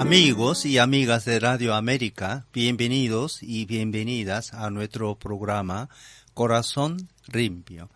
Amigos y amigas de Radio América, bienvenidos y bienvenidas a nuestro programa Corazón Limpio.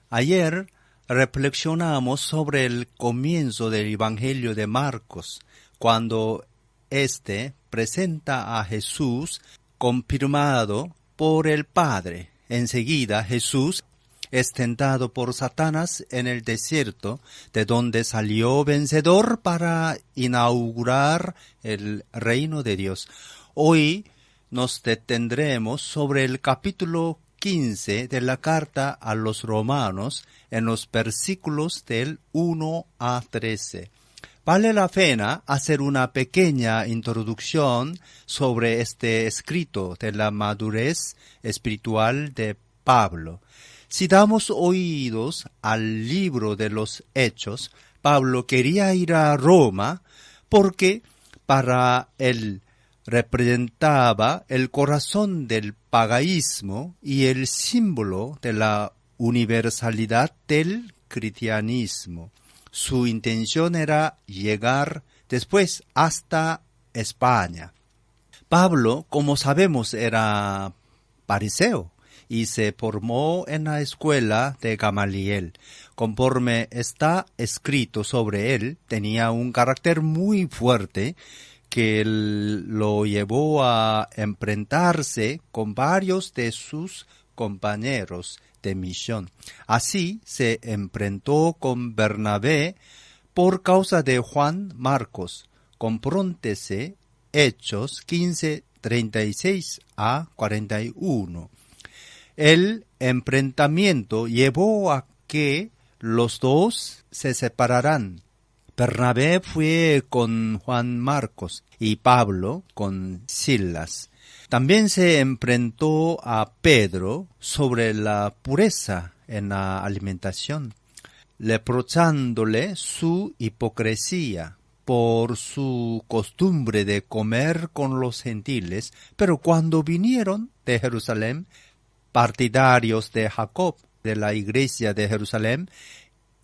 Ayer reflexionamos sobre el comienzo del Evangelio de Marcos, cuando éste presenta a Jesús confirmado por el Padre. Enseguida Jesús es tentado por Satanás en el desierto, de donde salió vencedor para inaugurar el reino de Dios. Hoy nos detendremos sobre el capítulo 15 de la carta a los Romanos, en los versículos del 1 a 13. Vale la pena hacer una pequeña introducción sobre este escrito de la madurez espiritual de Pablo. Si damos oídos al libro de los Hechos, Pablo quería ir a Roma porque para él representaba el corazón del paganismo y el símbolo de la universalidad del cristianismo. Su intención era llegar después hasta España. Pablo, como sabemos, era fariseo y se formó en la escuela de Gamaliel. Conforme está escrito sobre él, tenía un carácter muy fuerte que lo llevó a enfrentarse con varios de sus compañeros de misión. Así se enfrentó con Bernabé por causa de Juan Marcos. Confróntese Hechos 15, 36 a 41. El enfrentamiento llevó a que los dos se separaran. Bernabé fue con Juan Marcos y Pablo con Silas. También se enfrentó a Pedro sobre la pureza en la alimentación, reprochándole su hipocresía por su costumbre de comer con los gentiles, pero cuando vinieron de Jerusalén, partidarios de Jacob, de la iglesia de Jerusalén,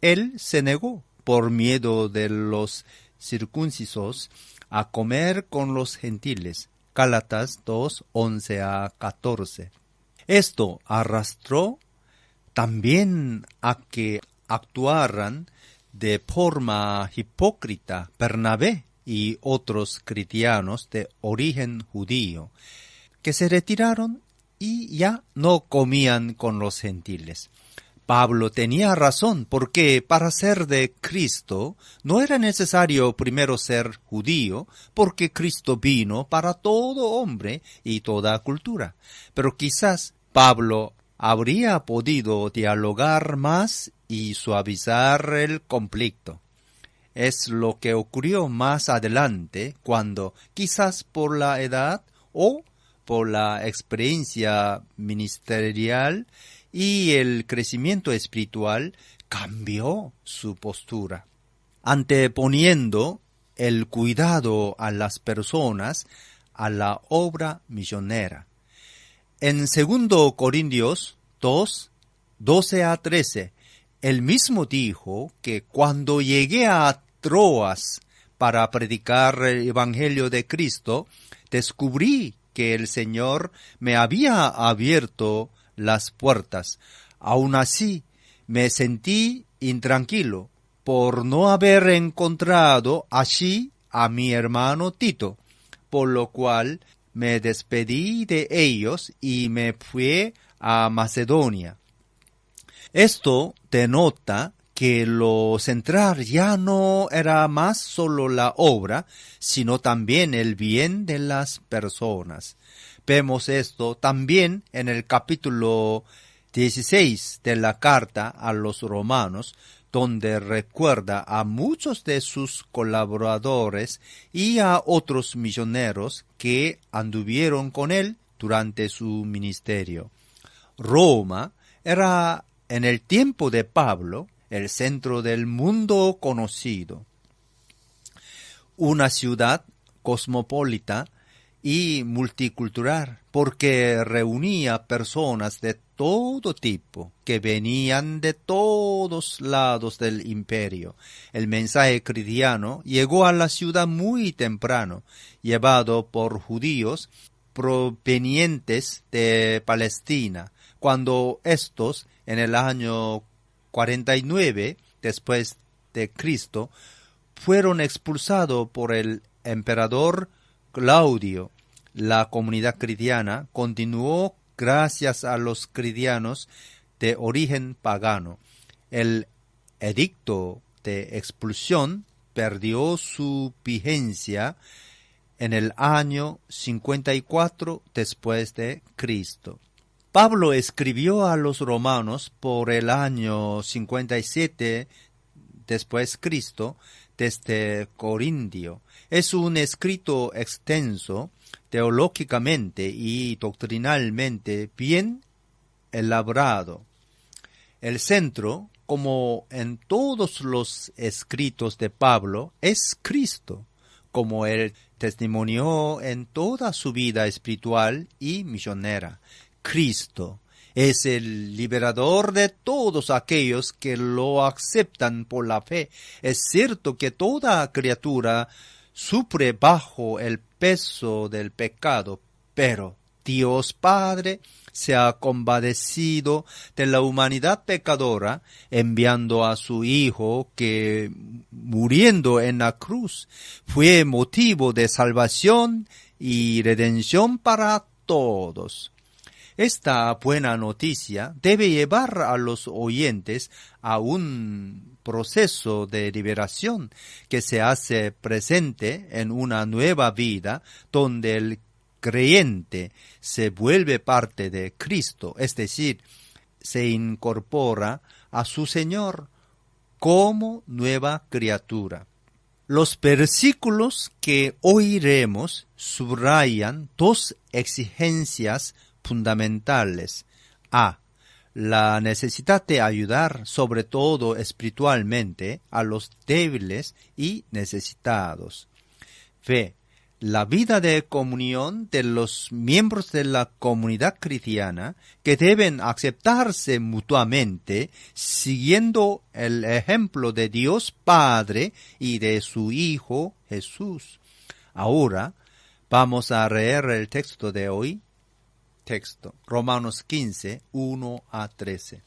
él se negó por miedo de los circuncisos a comer con los gentiles. Gálatas 2, 11 a 14. Esto arrastró también a que actuaran de forma hipócrita Bernabé y otros cristianos de origen judío, que se retiraron y ya no comían con los gentiles. Pablo tenía razón, porque para ser de Cristo no era necesario primero ser judío, porque Cristo vino para todo hombre y toda cultura. Pero quizás Pablo habría podido dialogar más y suavizar el conflicto. Es lo que ocurrió más adelante, cuando, quizás por la edad o por la experiencia ministerial y el crecimiento espiritual, cambió su postura, anteponiendo el cuidado a las personas a la obra misionera. En 2 Corintios 2, 12 a 13, él mismo dijo que cuando llegué a Troas para predicar el Evangelio de Cristo, descubrí que el Señor me había abierto las puertas. Aún así, me sentí intranquilo por no haber encontrado allí a mi hermano Tito, por lo cual me despedí de ellos y me fui a Macedonia. Esto denota que lo central ya no era más solo la obra, sino también el bien de las personas. Vemos esto también en el capítulo 16 de la carta a los Romanos, donde recuerda a muchos de sus colaboradores y a otros misioneros que anduvieron con él durante su ministerio. Roma era en el tiempo de Pablo el centro del mundo conocido, una ciudad cosmopolita y multicultural, porque reunía personas de todo tipo, que venían de todos lados del imperio. El mensaje cristiano llegó a la ciudad muy temprano, llevado por judíos provenientes de Palestina, cuando estos, en el año 49 después de Cristo, fueron expulsados por el emperador Claudio. La comunidad cristiana continuó gracias a los cristianos de origen pagano. El edicto de expulsión perdió su vigencia en el año 54 después de Cristo. Pablo escribió a los romanos por el año 57 después de Cristo desde Corintio. Es un escrito extenso, teológicamente y doctrinalmente bien elaborado. El centro, como en todos los escritos de Pablo, es Cristo, como él testimonió en toda su vida espiritual y misionera. Cristo es el liberador de todos aquellos que lo aceptan por la fe. Es cierto que toda criatura sufre bajo el peso del pecado, pero Dios Padre se ha compadecido de la humanidad pecadora, enviando a su Hijo que, muriendo en la cruz, fue motivo de salvación y redención para todos. Esta buena noticia debe llevar a los oyentes a un proceso de liberación que se hace presente en una nueva vida donde el creyente se vuelve parte de Cristo, es decir, se incorpora a su Señor como nueva criatura. Los versículos que oiremos subrayan dos exigencias fundamentales. A. La necesidad de ayudar, sobre todo espiritualmente, a los débiles y necesitados. B. La vida de comunión de los miembros de la comunidad cristiana que deben aceptarse mutuamente siguiendo el ejemplo de Dios Padre y de su Hijo Jesús. Ahora vamos a leer el texto de hoy. Romanos 15, 1 a 13.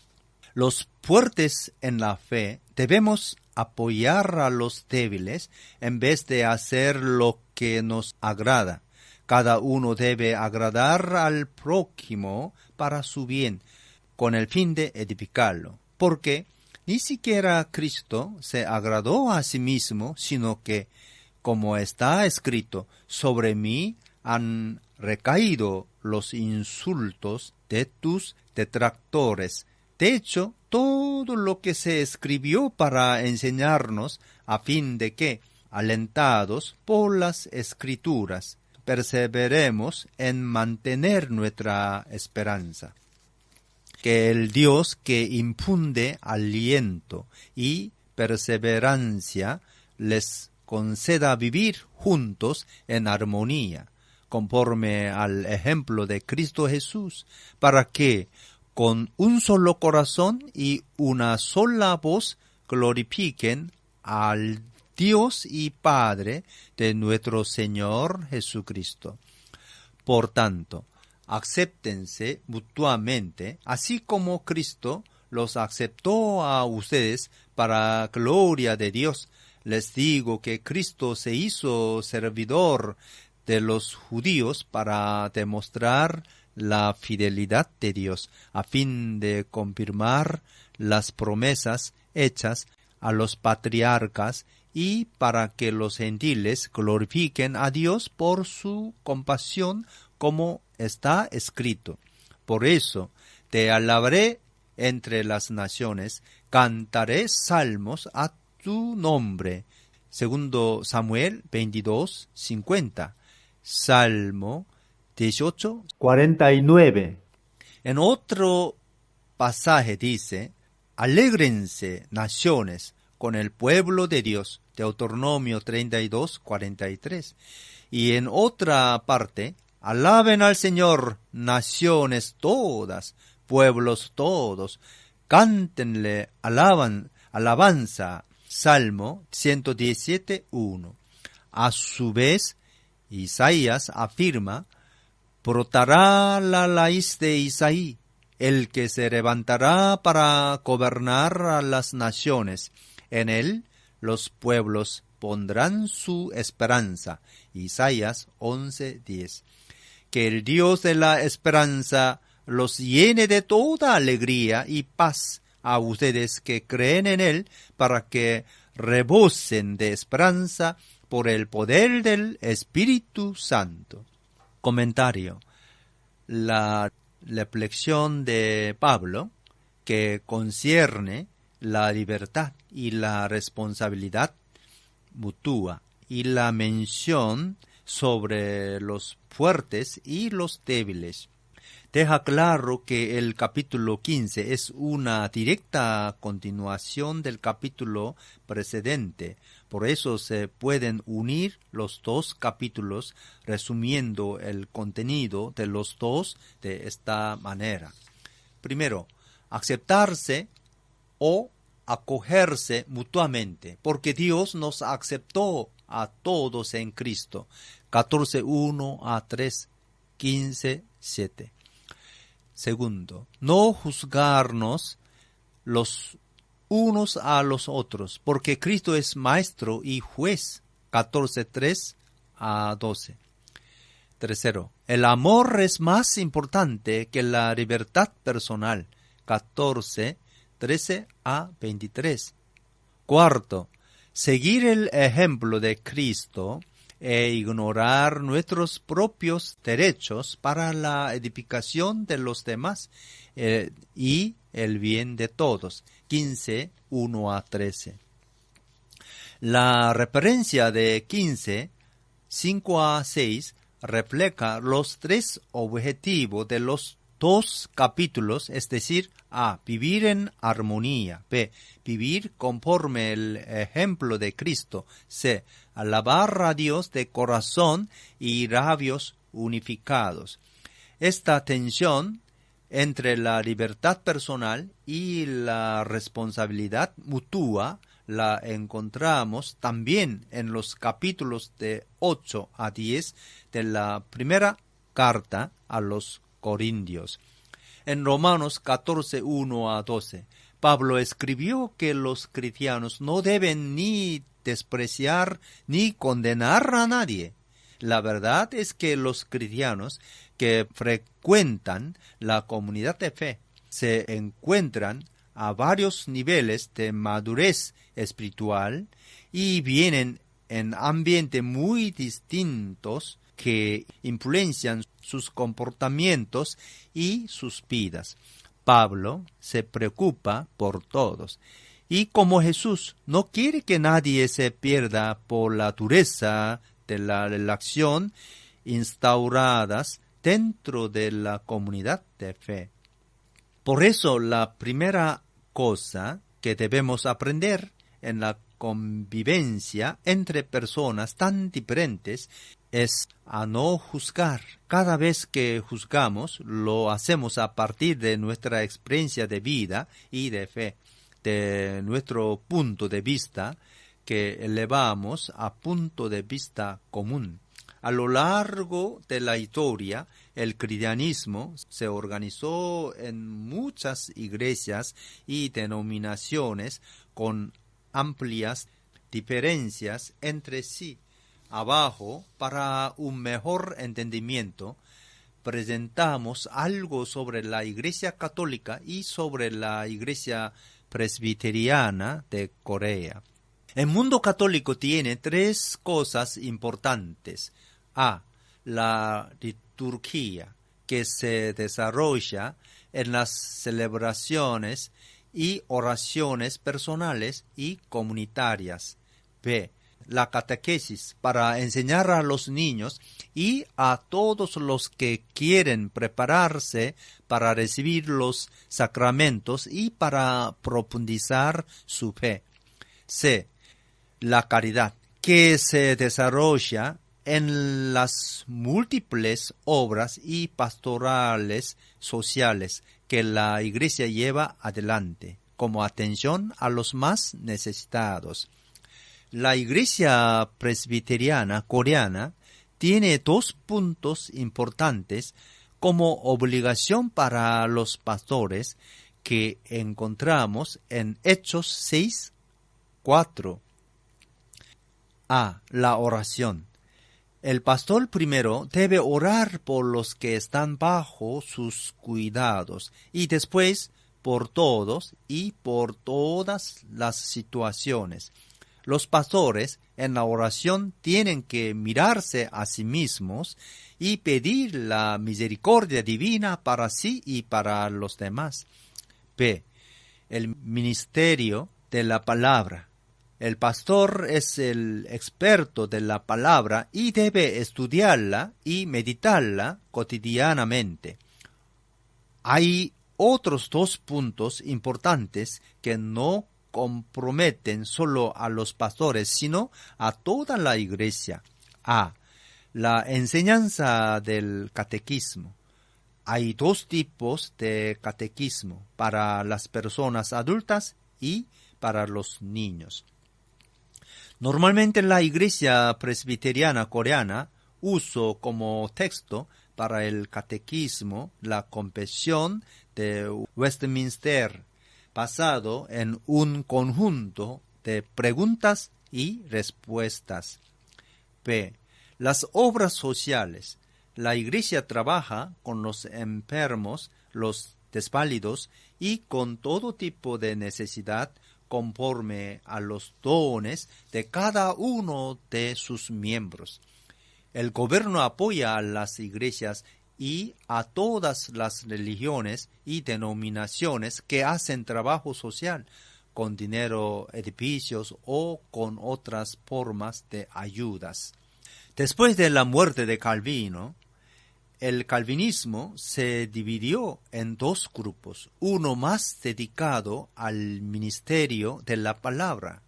Los fuertes en la fe debemos apoyar a los débiles en vez de hacer lo que nos agrada. Cada uno debe agradar al prójimo para su bien, con el fin de edificarlo. Porque ni siquiera Cristo se agradó a sí mismo, sino que, como está escrito, sobre mí han recaído los insultos de tus detractores. De hecho, todo lo que se escribió para enseñarnos a fin de que, alentados por las Escrituras, perseveremos en mantener nuestra esperanza. Que el Dios que infunde aliento y perseverancia les conceda vivir juntos en armonía, conforme al ejemplo de Cristo Jesús, para que, con un solo corazón y una sola voz, glorifiquen al Dios y Padre de nuestro Señor Jesucristo. Por tanto, acéptense mutuamente, así como Cristo los aceptó a ustedes para gloria de Dios. Les digo que Cristo se hizo servidor de los judíos para demostrar la fidelidad de Dios, a fin de confirmar las promesas hechas a los patriarcas y para que los gentiles glorifiquen a Dios por su compasión, como está escrito. Por eso te alabaré entre las naciones, cantaré salmos a tu nombre. Segundo Samuel 22:50. Salmo 18:49. En otro pasaje dice, alégrense naciones con el pueblo de Dios, Deuteronomio 32:43. Y en otra parte, alaben al Señor naciones todas, pueblos todos, cántenle alabanza. Salmo 117:1. A su vez, Isaías afirma: brotará la raíz de Isaí, el que se levantará para gobernar a las naciones. En él los pueblos pondrán su esperanza. Isaías 11:10. Que el Dios de la esperanza los llene de toda alegría y paz a ustedes que creen en él, para que rebosen de esperanza por el poder del Espíritu Santo. Comentario. La reflexión de Pablo, que concierne la libertad y la responsabilidad mutua, y la mención sobre los fuertes y los débiles, deja claro que el capítulo 15 es una directa continuación del capítulo precedente. Por eso se pueden unir los dos capítulos, resumiendo el contenido de los dos de esta manera. Primero, aceptarse o acogerse mutuamente, porque Dios nos aceptó a todos en Cristo. 14:1 a 3, 15:7. Segundo, no juzgarnos los unos a los otros, porque Cristo es maestro y juez. 14:3 a 12. Tercero, el amor es más importante que la libertad personal. 14:13 a 23. Cuarto, seguir el ejemplo de Cristo e ignorar nuestros propios derechos para la edificación de los demás y el bien de todos. 15:1 a 13. La referencia de 15:5 a 6 refleja los tres objetivos de los dos capítulos, es decir, A. Vivir en armonía. B. Vivir conforme el ejemplo de Cristo. C. Alabar a Dios de corazón y labios unificados. Esta tensión entre la libertad personal y la responsabilidad mutua la encontramos también en los capítulos de 8 a 10 de la primera carta a los Corintios. En Romanos 14:1 a 12, Pablo escribió que los cristianos no deben ni despreciar ni condenar a nadie. La verdad es que los cristianos que frecuentan la comunidad de fe se encuentran a varios niveles de madurez espiritual y vienen en ambientes muy distintos que influencian sus comportamientos y sus vidas. Pablo se preocupa por todos. Y como Jesús no quiere que nadie se pierda por la dureza de la relación instauradas dentro de la comunidad de fe. Por eso la primera cosa que debemos aprender en la convivencia entre personas tan diferentes es a no juzgar. Cada vez que juzgamos, lo hacemos a partir de nuestra experiencia de vida y de fe, de nuestro punto de vista que elevamos a punto de vista común. A lo largo de la historia, el cristianismo se organizó en muchas iglesias y denominaciones con amplias diferencias entre sí. Abajo, para un mejor entendimiento, presentamos algo sobre la Iglesia Católica y sobre la Iglesia Presbiteriana de Corea. El mundo católico tiene tres cosas importantes. A. La liturgia, que se desarrolla en las celebraciones y oraciones personales y comunitarias. B. La catequesis, para enseñar a los niños y a todos los que quieren prepararse para recibir los sacramentos y para profundizar su fe. C. La caridad, que se desarrolla en las múltiples obras y pastorales sociales que la Iglesia lleva adelante, como atención a los más necesitados. La Iglesia Presbiteriana Coreana tiene dos puntos importantes como obligación para los pastores que encontramos en Hechos 6:4. A. La oración. El pastor primero debe orar por los que están bajo sus cuidados y después por todos y por todas las situaciones. Los pastores en la oración tienen que mirarse a sí mismos y pedir la misericordia divina para sí y para los demás. B. El ministerio de la palabra. El pastor es el experto de la palabra y debe estudiarla y meditarla cotidianamente. Hay otros dos puntos importantes que no comprometen solo a los pastores, sino a toda la iglesia. A. La enseñanza del catequismo. Hay dos tipos de catequismo, para las personas adultas y para los niños. Normalmente la Iglesia Presbiteriana Coreana usa como texto para el catequismo la Confesión de Westminster, basado en un conjunto de preguntas y respuestas. B. Las obras sociales. La Iglesia trabaja con los enfermos, los desválidos y con todo tipo de necesidad conforme a los dones de cada uno de sus miembros. El gobierno apoya a las iglesias y a todas las religiones y denominaciones que hacen trabajo social, con dinero, edificios o con otras formas de ayudas. Después de la muerte de Calvino, el calvinismo se dividió en dos grupos, uno más dedicado al ministerio de la palabra,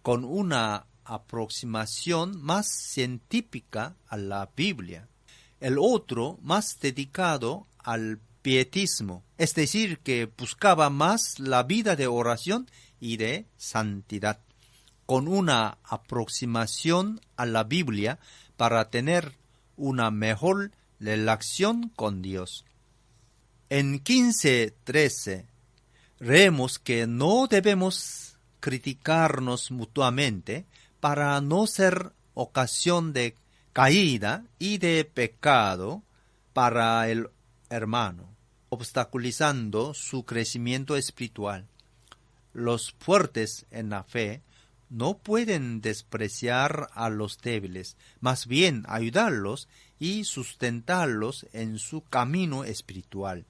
con una aproximación más científica a la Biblia, el otro más dedicado al pietismo, es decir, que buscaba más la vida de oración y de santidad, con una aproximación a la Biblia para tener una mejor relación con Dios. En 15:13 leemos que no debemos criticarnos mutuamente para no ser ocasión de caída y de pecado para el hermano, obstaculizando su crecimiento espiritual. Los fuertes en la fe no pueden despreciar a los débiles, más bien ayudarlos y sustentarlos en su camino espiritual.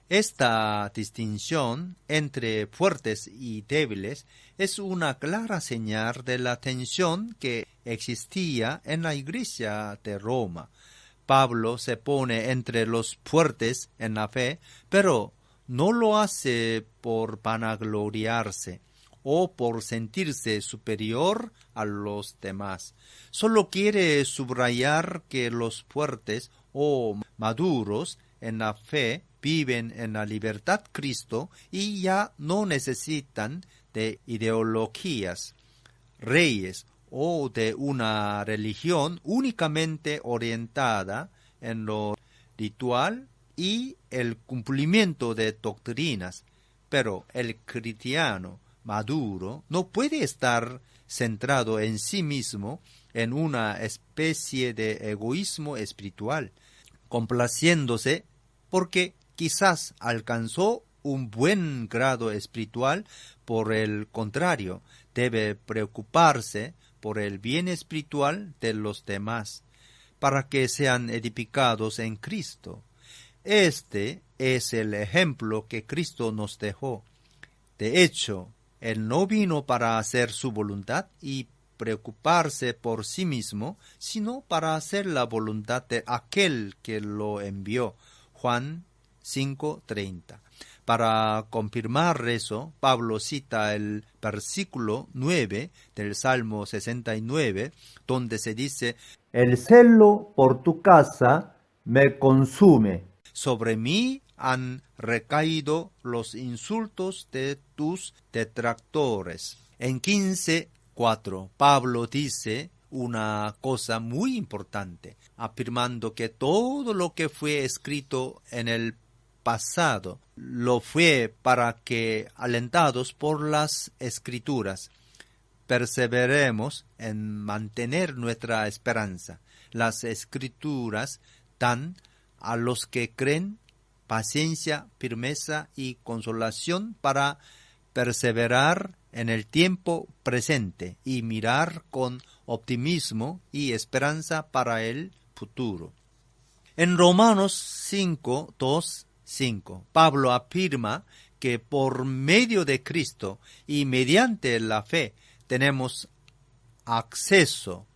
Esta distinción entre fuertes y débiles es una clara señal de la tensión que existía en la iglesia de Roma. Pablo se pone entre los fuertes en la fe, pero no lo hace por vanagloriarse o por sentirse superior a los demás. Solo quiere subrayar que los fuertes o maduros en la fe viven en la libertad Cristo y ya no necesitan de ideologías, reyes o de una religión únicamente orientada en lo ritual y el cumplimiento de doctrinas. Pero el cristiano maduro no puede estar centrado en sí mismo en una especie de egoísmo espiritual, complaciéndose porque quizás alcanzó un buen grado espiritual. Por el contrario, debe preocuparse por el bien espiritual de los demás, para que sean edificados en Cristo. Este es el ejemplo que Cristo nos dejó. De hecho, Él no vino para hacer su voluntad y preocuparse por sí mismo, sino para hacer la voluntad de aquel que lo envió. Juan 5:30. Para confirmar eso, Pablo cita el versículo 9 del Salmo 69, donde se dice: El celo por tu casa me consume. sobre mí han recaído los insultos de tus detractores. En 15:4, Pablo dice una cosa muy importante, afirmando que todo lo que fue escrito en el pasado lo fue para que, alentados por las Escrituras, perseveremos en mantener nuestra esperanza. Las Escrituras dan a los que creen paciencia, firmeza y consolación para perseverar en el tiempo presente y mirar con optimismo y esperanza para el futuro. En Romanos 5:2-5, Pablo afirma que por medio de Cristo y mediante la fe tenemos acceso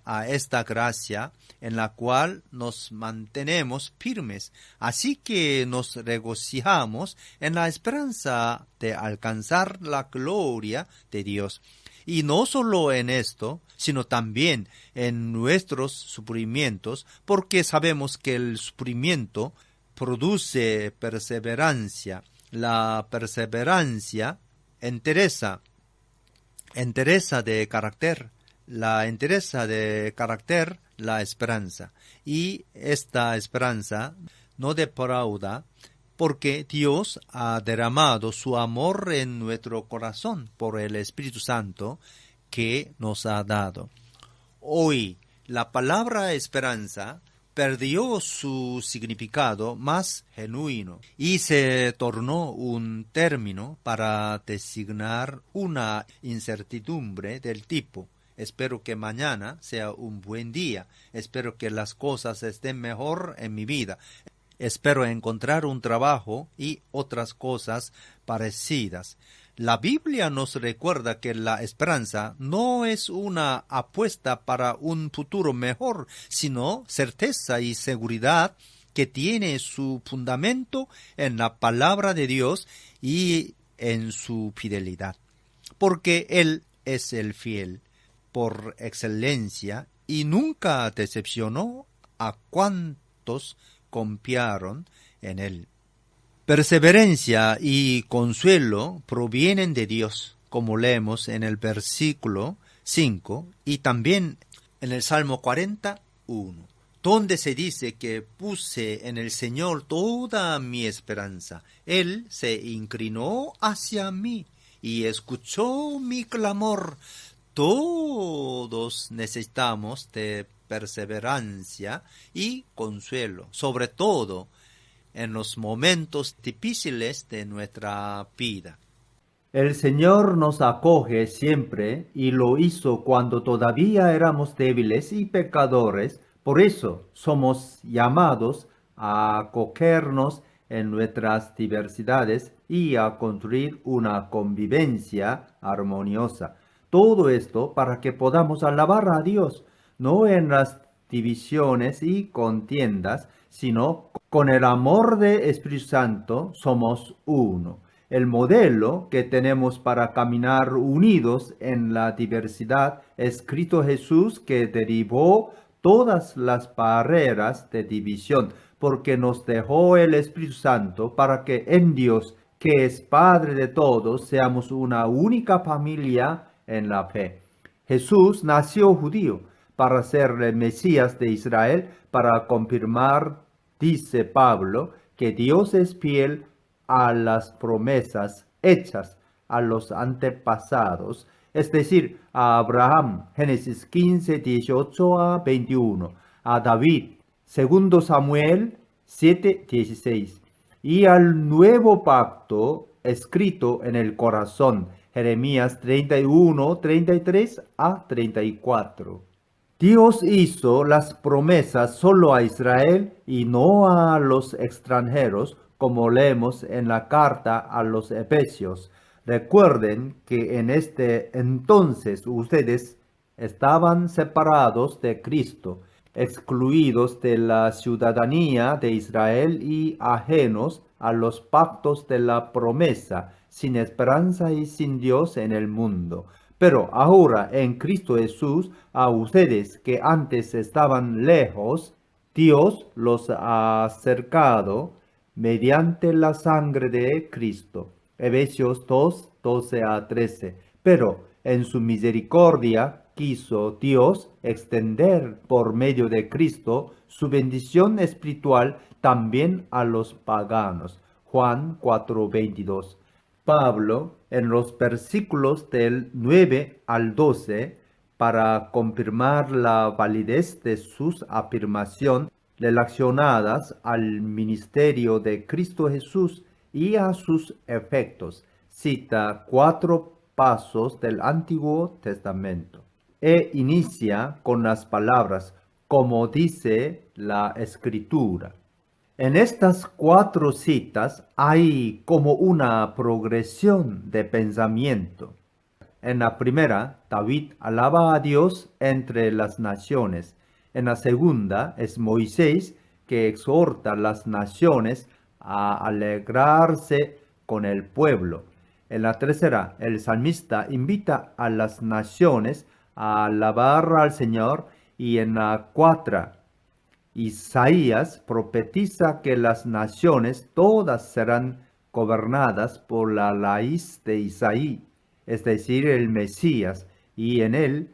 a esta gracia en la cual nos mantenemos firmes. Así que nos regocijamos en la esperanza de alcanzar la gloria de Dios. Y no solo en esto, sino también en nuestros sufrimientos, porque sabemos que el sufrimiento produce perseverancia. La perseverancia entereza de carácter. La entereza de carácter, la esperanza. Y esta esperanza no defrauda, porque Dios ha derramado su amor en nuestro corazón por el Espíritu Santo que nos ha dado. Hoy, la palabra esperanza perdió su significado más genuino y se tornó un término para designar una incertidumbre del tipo: espero que mañana sea un buen día, espero que las cosas estén mejor en mi vida, espero encontrar un trabajo y otras cosas parecidas. La Biblia nos recuerda que la esperanza no es una apuesta para un futuro mejor, sino certeza y seguridad que tiene su fundamento en la palabra de Dios y en su fidelidad. Porque Él es el fiel por excelencia y nunca decepcionó a cuantos confiaron en Él. Perseverancia y consuelo provienen de Dios, como leemos en el versículo 5 y también en el Salmo 41, donde se dice que puse en el Señor toda mi esperanza. Él se inclinó hacia mí y escuchó mi clamor. Todos necesitamos de perseverancia y consuelo, sobre todo en los momentos difíciles de nuestra vida. El Señor nos acoge siempre y lo hizo cuando todavía éramos débiles y pecadores. Por eso somos llamados a acogernos en nuestras diversidades y a construir una convivencia armoniosa. Todo esto para que podamos alabar a Dios, no en las divisiones y contiendas, sino con el amor de Espíritu Santo somos uno. El modelo que tenemos para caminar unidos en la diversidad es Cristo Jesús, que derribó todas las barreras de división, porque nos dejó el Espíritu Santo para que en Dios, que es Padre de todos, seamos una única familia en la fe. Jesús nació judío para ser el Mesías de Israel, para confirmar, dice Pablo, que Dios es fiel a las promesas hechas a los antepasados, es decir, a Abraham, Génesis 15, 18 a 21, a David, segundo Samuel 7, 16, y al nuevo pacto escrito en el corazón, Jeremías 31, 33 a 34. Dios hizo las promesas solo a Israel y no a los extranjeros, como leemos en la carta a los Efesios. Recuerden que en este entonces ustedes estaban separados de Cristo, excluidos de la ciudadanía de Israel y ajenos a los pactos de la promesa, sin esperanza y sin Dios en el mundo. Pero ahora en Cristo Jesús, a ustedes que antes estaban lejos, Dios los ha acercado mediante la sangre de Cristo. Efesios 2, 12 a 13. Pero en su misericordia quiso Dios extender por medio de Cristo su bendición espiritual también a los paganos. Juan 4:22. Pablo, en los versículos del 9 al 12, para confirmar la validez de sus afirmaciones relacionadas al ministerio de Cristo Jesús y a sus efectos, cita 4 pasos del Antiguo Testamento e inicia con las palabras como dice la Escritura. En estas 4 citas hay como una progresión de pensamiento. En la primera, David alaba a Dios entre las naciones. En la segunda, es Moisés que exhorta a las naciones a alegrarse con el pueblo. En la tercera, el salmista invita a las naciones a alabar al Señor. Y en la cuarta, Isaías profetiza que las naciones todas serán gobernadas por la raíz de Isaí, es decir, el Mesías, y en él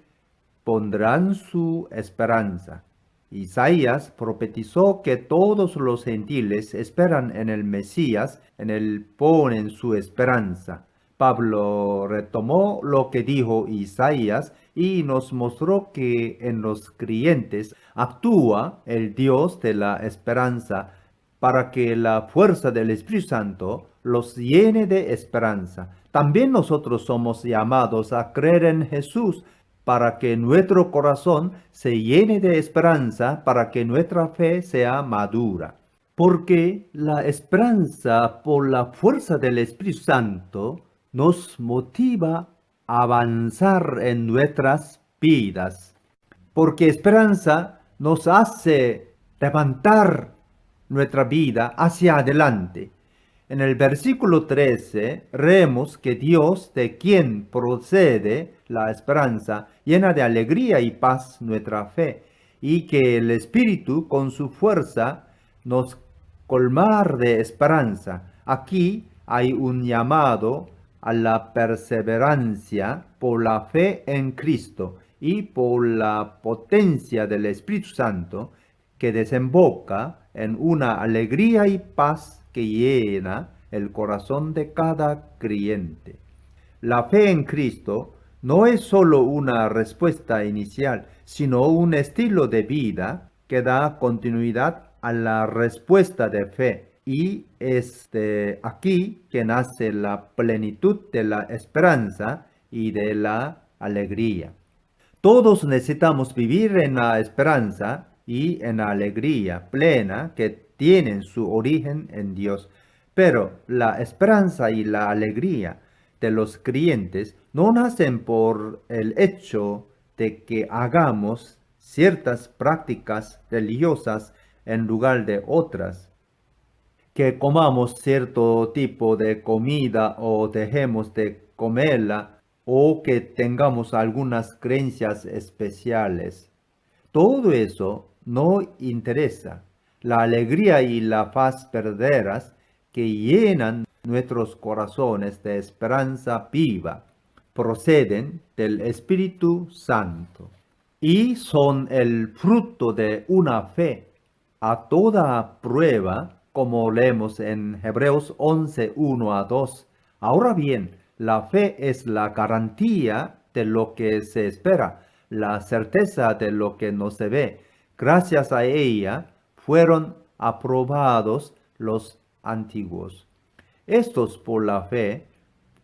pondrán su esperanza. Isaías profetizó que todos los gentiles esperan en el Mesías, en él ponen su esperanza. Pablo retomó lo que dijo Isaías y nos mostró que en los creyentes actúa el Dios de la esperanza para que la fuerza del Espíritu Santo los llene de esperanza. También nosotros somos llamados a creer en Jesús para que nuestro corazón se llene de esperanza, para que nuestra fe sea madura. Porque la esperanza por la fuerza del Espíritu Santo nos motiva a avanzar en nuestras vidas. Porque esperanza nos hace levantar nuestra vida hacia adelante. En el versículo 13 leemos que Dios, de quien procede la esperanza, llena de alegría y paz nuestra fe, y que el Espíritu con su fuerza nos colmar de esperanza. Aquí hay un llamado a la perseverancia por la fe en Cristo y por la potencia del Espíritu Santo que desemboca en una alegría y paz que llena el corazón de cada creyente. La fe en Cristo no es solo una respuesta inicial, sino un estilo de vida que da continuidad a la respuesta de fe. Y es de aquí que nace la plenitud de la esperanza y de la alegría. Todos necesitamos vivir en la esperanza y en la alegría plena que tienen su origen en Dios. Pero la esperanza y la alegría de los creyentes no nacen por el hecho de que hagamos ciertas prácticas religiosas en lugar de otras, que comamos cierto tipo de comida o dejemos de comerla, o que tengamos algunas creencias especiales. Todo eso no interesa. La alegría y la paz verdaderas que llenan nuestros corazones de esperanza viva proceden del Espíritu Santo y son el fruto de una fe a toda prueba, como leemos en Hebreos 11, 1 a 2. Ahora bien, la fe es la garantía de lo que se espera, la certeza de lo que no se ve. Gracias a ella fueron aprobados los antiguos. Estos por la fe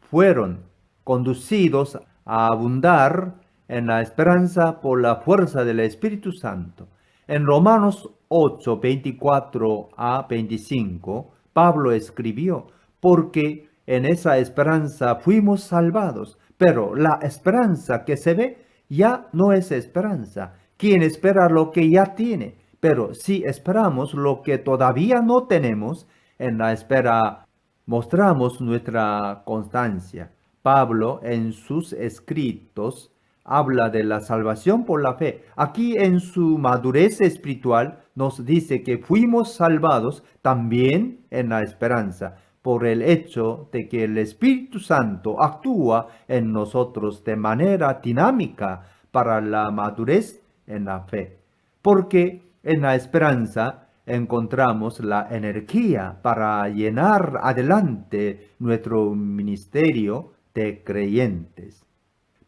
fueron conducidos a abundar en la esperanza por la fuerza del Espíritu Santo. En Romanos 8, 24 a 25, Pablo escribió, porque en esa esperanza fuimos salvados, pero la esperanza que se ve ya no es esperanza. ¿Quién espera lo que ya tiene? Pero si esperamos lo que todavía no tenemos, en la espera mostramos nuestra constancia. Pablo en sus escritos habla de la salvación por la fe. Aquí en su madurez espiritual nos dice que fuimos salvados también en la esperanza por el hecho de que el Espíritu Santo actúa en nosotros de manera dinámica para la madurez en la fe. Porque en la esperanza encontramos la energía para llenar adelante nuestro ministerio de creyentes.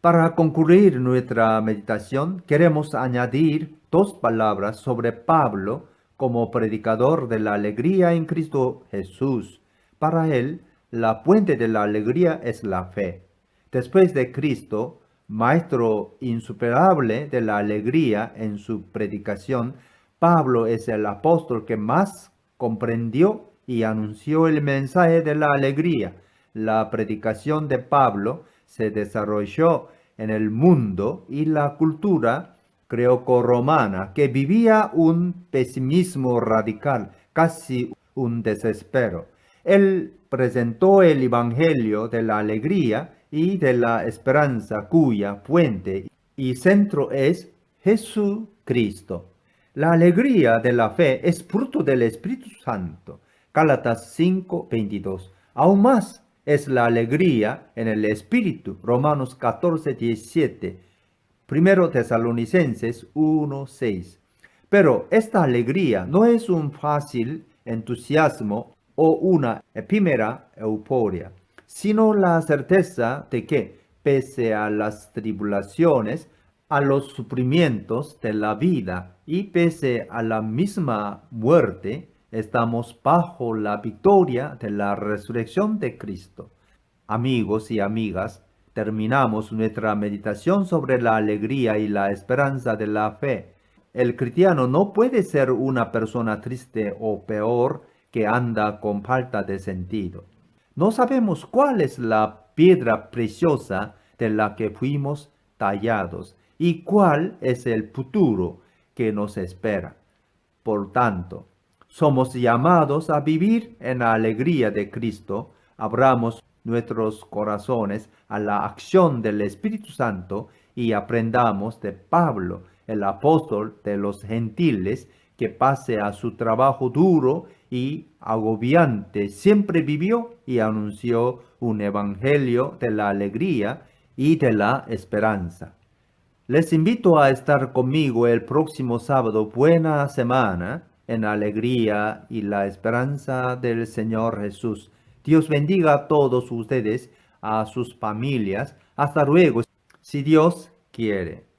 Para concluir nuestra meditación, queremos añadir dos palabras sobre Pablo como predicador de la alegría en Cristo Jesús. Para él, la fuente de la alegría es la fe. Después de Cristo, maestro insuperable de la alegría en su predicación, Pablo es el apóstol que más comprendió y anunció el mensaje de la alegría. La predicación de Pablo se desarrolló en el mundo y la cultura greco-romana, que vivía un pesimismo radical, casi un desespero. Él presentó el Evangelio de la alegría y de la esperanza, cuya fuente y centro es Jesucristo. La alegría de la fe es fruto del Espíritu Santo. Gálatas 5:22. Aún más es la alegría en el Espíritu. Romanos 14:17. Primero Tesalonicenses 1:6. Pero esta alegría no es un fácil entusiasmo o una efímera euforia, sino la certeza de que, pese a las tribulaciones, a los sufrimientos de la vida y pese a la misma muerte, estamos bajo la victoria de la resurrección de Cristo. Amigos y amigas, terminamos nuestra meditación sobre la alegría y la esperanza de la fe. El cristiano no puede ser una persona triste o peor que anda con falta de sentido. No sabemos cuál es la piedra preciosa de la que fuimos tallados y cuál es el futuro que nos espera. Por tanto, somos llamados a vivir en la alegría de Cristo. Abramos nuestros corazones a la acción del Espíritu Santo y aprendamos de Pablo, el apóstol de los gentiles, que pase a su trabajo duro y agobiante, siempre vivió y anunció un evangelio de la alegría y de la esperanza. Les invito a estar conmigo el próximo sábado. Buena semana en la alegría y la esperanza del Señor Jesús. Dios bendiga a todos ustedes, a sus familias. Hasta luego, si Dios quiere.